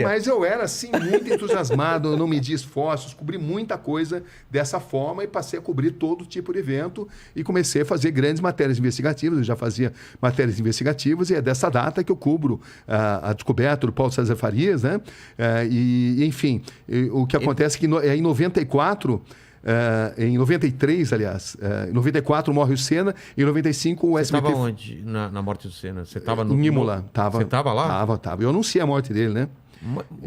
Mas eu era, assim, muito entusiasmado, eu não medi esforços, cobri muita coisa dessa forma e passei a cobrir todo tipo de evento e comecei a fazer grandes matérias investigativas. Eu já fazia matérias investigativas e é dessa data que eu cubro a descoberta do Paulo César Farias, né? Enfim, o que acontece é que em 94... em 93, aliás, em 94 morre o Senna, em 95 o SBT... Você estava onde na morte do Senna? Você estava no... Em Imola. Você estava lá? Tava. Eu anunciei a morte dele, né?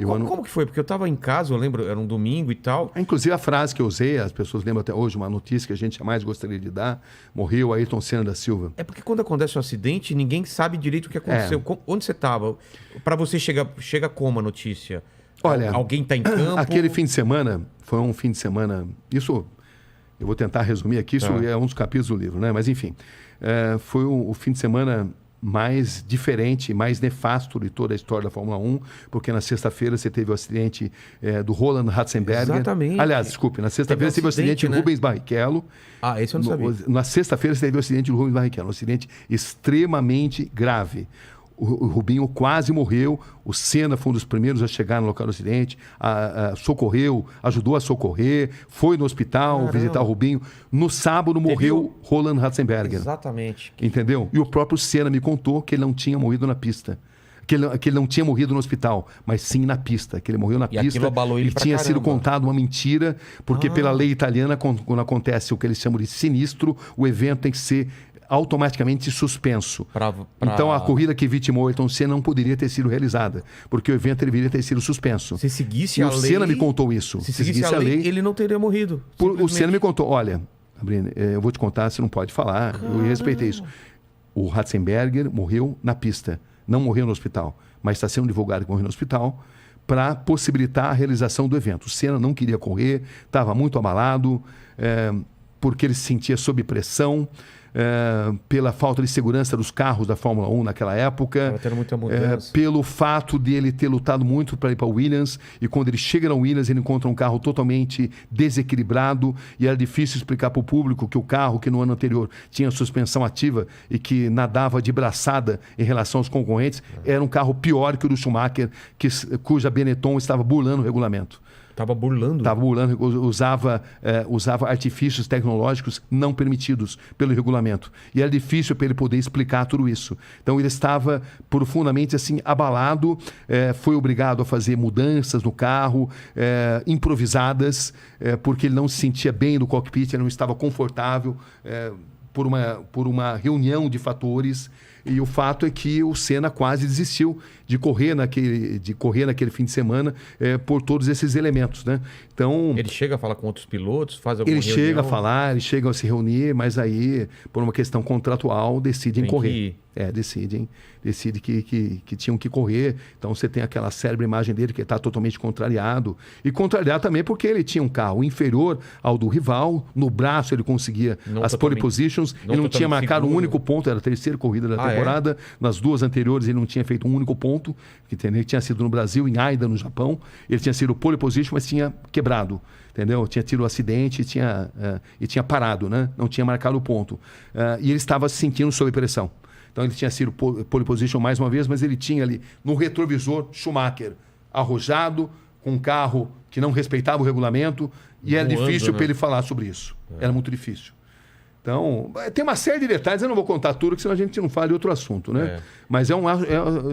Como que foi? Porque eu estava em casa, eu lembro, era um domingo e tal. Inclusive a frase que eu usei, as pessoas lembram até hoje, uma notícia que a gente jamais gostaria de dar, morreu Ayrton Senna da Silva. É porque quando acontece um acidente, ninguém sabe direito o que aconteceu. Onde você estava? Para você chega como a notícia? Olha, alguém está em campo? Aquele fim de semana, foi um fim de semana... Isso, eu vou tentar resumir aqui, isso é um dos capítulos do livro, né? Mas enfim, foi o fim de semana mais diferente, mais nefasto de toda a história da Fórmula 1, porque na sexta-feira você teve o acidente do Roland Ratzenberger. Exatamente. Aliás, desculpe, na sexta-feira você teve o acidente do Rubens Barrichello. Ah, esse eu não sabia. Na sexta-feira você teve o acidente do Rubens Barrichello, um acidente extremamente grave. O Rubinho quase morreu, o Senna foi um dos primeiros a chegar no local do acidente, socorreu, ajudou a socorrer, foi no hospital visitar o Rubinho. No sábado morreu Roland Ratzenberger. Exatamente. Entendeu? E o próprio Senna me contou que ele não tinha morrido na pista. Que ele não tinha morrido no hospital, mas sim na pista, que ele morreu na pista. Aquilo abalou ele pra tinha caramba. sido contado uma mentira, porque pela lei italiana, quando acontece o que eles chamam de sinistro, o evento tem que ser automaticamente suspenso. Então a corrida que vitimou Ayrton Senna não poderia ter sido realizada, porque o evento deveria ter sido suspenso. Se seguisse e a o lei... Senna me contou isso. Se seguisse a lei, ele não teria morrido. O Senna me contou, olha, Sabrina, eu vou te contar, você não pode falar, eu respeitei isso. O Ratzenberger morreu na pista, não morreu no hospital, mas está sendo divulgado que morreu no hospital para possibilitar a realização do evento. O Senna não queria correr, estava muito abalado, porque ele se sentia sob pressão, pela falta de segurança dos carros da Fórmula 1 naquela época, muita mudança. pelo fato de ele ter lutado muito para ir para o Williams, e quando ele chega na Williams ele encontra um carro totalmente desequilibrado e era difícil explicar para o público que o carro que no ano anterior tinha suspensão ativa e que nadava de braçada em relação aos concorrentes, era um carro pior que o do Schumacher, cuja Benetton estava burlando o regulamento. Estava burlando? Estava burlando, usava artifícios tecnológicos não permitidos pelo regulamento. E era difícil para ele poder explicar tudo isso. Então ele estava profundamente assim, abalado, foi obrigado a fazer mudanças no carro, improvisadas, porque ele não se sentia bem no cockpit, ele não estava confortável por uma reunião de fatores. E o fato é que o Senna quase desistiu de correr naquele fim de semana por todos esses elementos, né? Então, ele chega a falar com outros pilotos, faz alguma reunião? Ele chega a falar, eles chegam a se reunir, mas aí, por uma questão contratual, decidem correr. Decidem que tinham que correr. Então você tem aquela célebre imagem dele que está totalmente contrariado. E contrariado também porque ele tinha um carro inferior ao do rival. No braço ele conseguia as pole positions. Ele não tinha marcado um único ponto. Era a terceira corrida da temporada. Nas duas anteriores ele não tinha feito um único ponto. Ele tinha sido no Brasil, em Aida, no Japão. Ele tinha sido pole position, mas tinha quebrado. Entendeu? Tinha tido um acidente e tinha parado, né? Não tinha marcado o ponto. E ele estava se sentindo sob pressão. Então ele tinha sido pole position mais uma vez, mas ele tinha ali no retrovisor Schumacher arrojado, com um carro que não respeitava o regulamento, e era difícil para ele falar sobre isso. Era muito difícil. Então, tem uma série de detalhes, eu não vou contar tudo, porque senão a gente não fala de outro assunto, né? Mas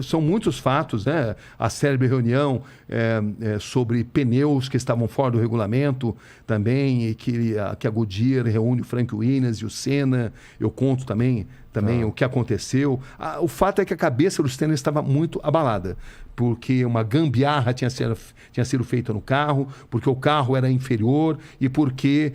são muitos fatos, né? A célebre reunião sobre pneus que estavam fora do regulamento também, e que a Goodyear reúne o Frank Williams e o Senna. Eu conto também o que aconteceu. O fato é que a cabeça do Senna estava muito abalada, porque uma gambiarra tinha sido feita no carro, porque o carro era inferior e porque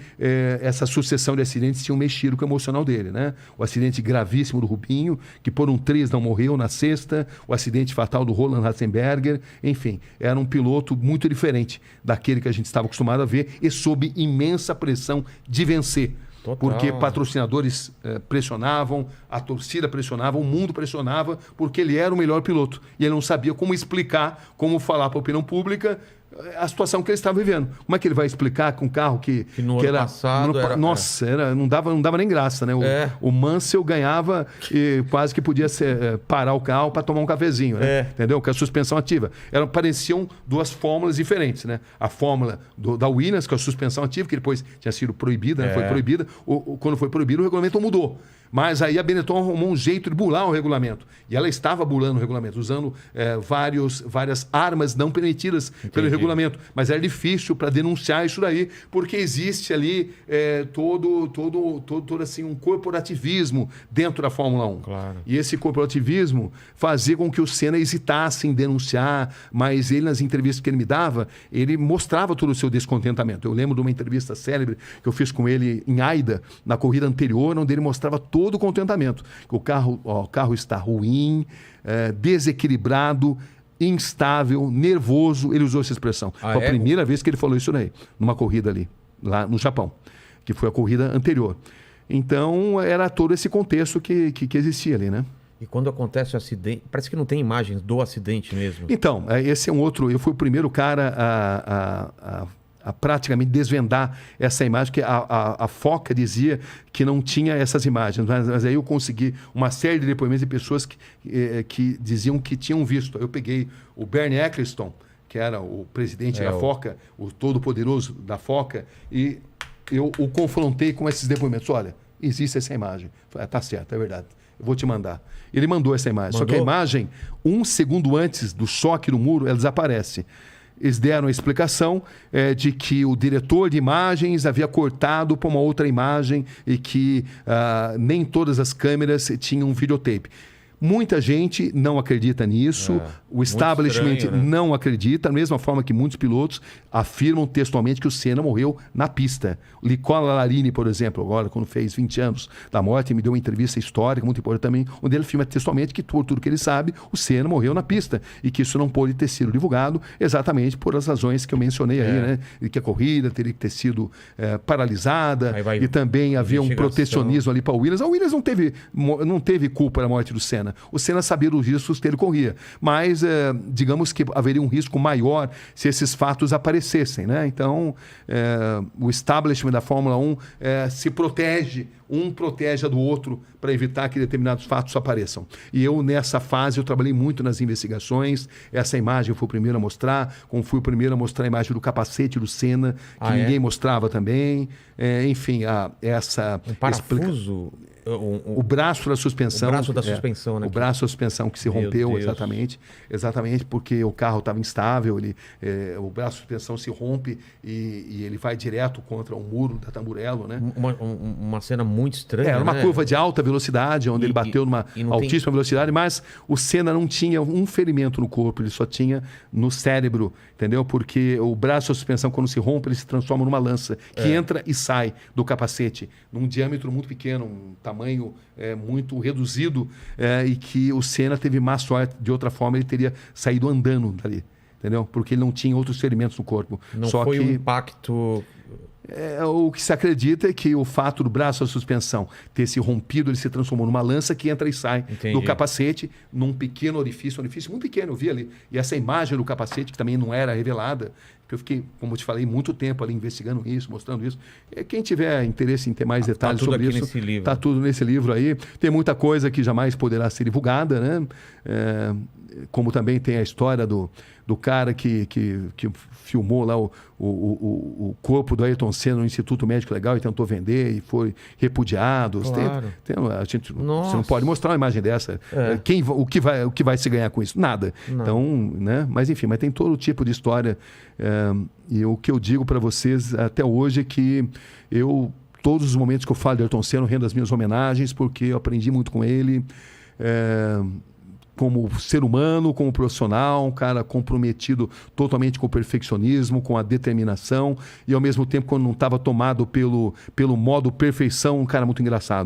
essa sucessão de acidentes tinham mexido com o emocional dele, né? O acidente gravíssimo do Rubinho, que por um triz não morreu na sexta, o acidente fatal do Roland Ratzenberger, enfim, era um piloto muito diferente daquele que a gente estava acostumado a ver e sob imensa pressão de vencer. Total. Porque patrocinadores pressionavam, a torcida pressionava, o mundo pressionava, porque ele era o melhor piloto. E ele não sabia como explicar, como falar para a opinião pública a situação que ele estava vivendo. Como é que ele vai explicar com um carro que no que ano era... passado era... Nossa, não dava nem graça, né? O Mansell ganhava e quase que podia parar o carro para tomar um cafezinho, né? Entendeu? Com a suspensão ativa. Pareciam duas fórmulas diferentes, né? A fórmula da Williams, com a suspensão ativa, que depois tinha sido proibida, né? Foi proibida. Quando foi proibido, o regulamento mudou. Mas aí a Benetton arrumou um jeito de bular o regulamento. E ela estava bulando o regulamento, usando várias armas não permitidas pelo regulamento. Mas era difícil para denunciar isso daí, porque existe ali todo assim, um corporativismo dentro da Fórmula 1. Claro. E esse corporativismo fazia com que o Senna hesitasse em denunciar, mas ele, nas entrevistas que ele me dava, ele mostrava todo o seu descontentamento. Eu lembro de uma entrevista célebre que eu fiz com ele em Aida, na corrida anterior, onde ele mostrava todo o contentamento. Que o carro está ruim, desequilibrado, instável, nervoso. Ele usou essa expressão. Foi a primeira vez que ele falou isso daí, numa corrida ali, lá no Japão, que foi a corrida anterior. Então, era todo esse contexto que existia ali, né? E quando acontece o acidente, parece que não tem imagens do acidente mesmo. Então, esse é um outro... Eu fui o primeiro cara a praticamente desvendar essa imagem, que a Foca dizia que não tinha essas imagens, mas aí eu consegui uma série de depoimentos de pessoas que diziam que tinham visto. Eu peguei o Bernie Ecclestone, que era o presidente da Foca, o todo-poderoso da Foca, e eu o confrontei com esses depoimentos. Olha, existe essa imagem. Falei, tá certo, é verdade. Eu vou te mandar. Ele mandou essa imagem. Só que a imagem, 1 segundo antes do choque no muro, ela desaparece. Eles deram a explicação de que o diretor de imagens havia cortado para uma outra imagem e que nem todas as câmeras tinham um videotape. Muita gente não acredita nisso, o establishment estranho, né? Não acredita, da mesma forma que muitos pilotos afirmam textualmente que o Senna morreu na pista. Nicola Larini, por exemplo, agora quando fez 20 anos da morte, me deu uma entrevista histórica muito importante também, onde ele afirma textualmente que, por tudo que ele sabe, o Senna morreu na pista e que isso não pôde ter sido divulgado exatamente por as razões que eu mencionei aí, né? E que a corrida teria que ter sido paralisada e também havia um protecionismo ali para o Williams. A Williams não teve culpa da morte do Senna. O Senna sabia dos riscos que ele corria, mas digamos que haveria um risco maior se esses fatos aparecessem, né? Então, o establishment da Fórmula 1 se protege, um protege a do outro para evitar que determinados fatos apareçam. E eu, nessa fase, eu trabalhei muito nas investigações. Essa imagem eu fui o primeiro a mostrar, como fui o primeiro a mostrar a imagem do capacete do Senna, que ninguém mostrava também. Enfim, essa... Um parafuso... O braço da suspensão. O braço da suspensão, né? O braço da suspensão que se rompeu, exatamente porque o carro estava instável, o braço da suspensão se rompe e ele vai direto contra o muro da Tamburello, né? Uma cena muito estranha, era uma curva de alta velocidade, onde ele bateu numa altíssima velocidade, mas o Senna não tinha um ferimento no corpo, ele só tinha no cérebro, entendeu? Porque o braço da suspensão, quando se rompe, ele se transforma numa lança, que entra e sai do capacete, num diâmetro muito pequeno, um tamanho muito reduzido, e que o Senna teve má sorte. De outra forma, ele teria saído andando dali, entendeu? Porque ele não tinha outros ferimentos no corpo. Não foi um impacto... O que se acredita é que o fato do braço da suspensão ter se rompido, ele se transformou numa lança que entra e sai do capacete, num pequeno orifício, um orifício muito pequeno, eu vi ali. E essa imagem do capacete, que também não era revelada, que eu fiquei, como eu te falei, muito tempo ali investigando isso, mostrando isso. Quem tiver interesse em ter mais detalhes sobre isso, está tudo nesse livro aí. Tem muita coisa que jamais poderá ser divulgada, né? Como também tem a história do cara que filmou lá o corpo do Ayrton Senna no Instituto Médico Legal e tentou vender e foi repudiado. Claro. Você não pode mostrar uma imagem dessa. O que vai se ganhar com isso? Nada. Não. Então, né? Mas enfim, mas tem todo tipo de história. E o que eu digo para vocês até hoje é que todos os momentos que eu falo de Ayrton Senna, eu rendo as minhas homenagens, porque eu aprendi muito com ele. Como ser humano, como profissional, um cara comprometido totalmente com o perfeccionismo, com a determinação e, ao mesmo tempo, quando não estava tomado pelo modo perfeição, um cara muito engraçado.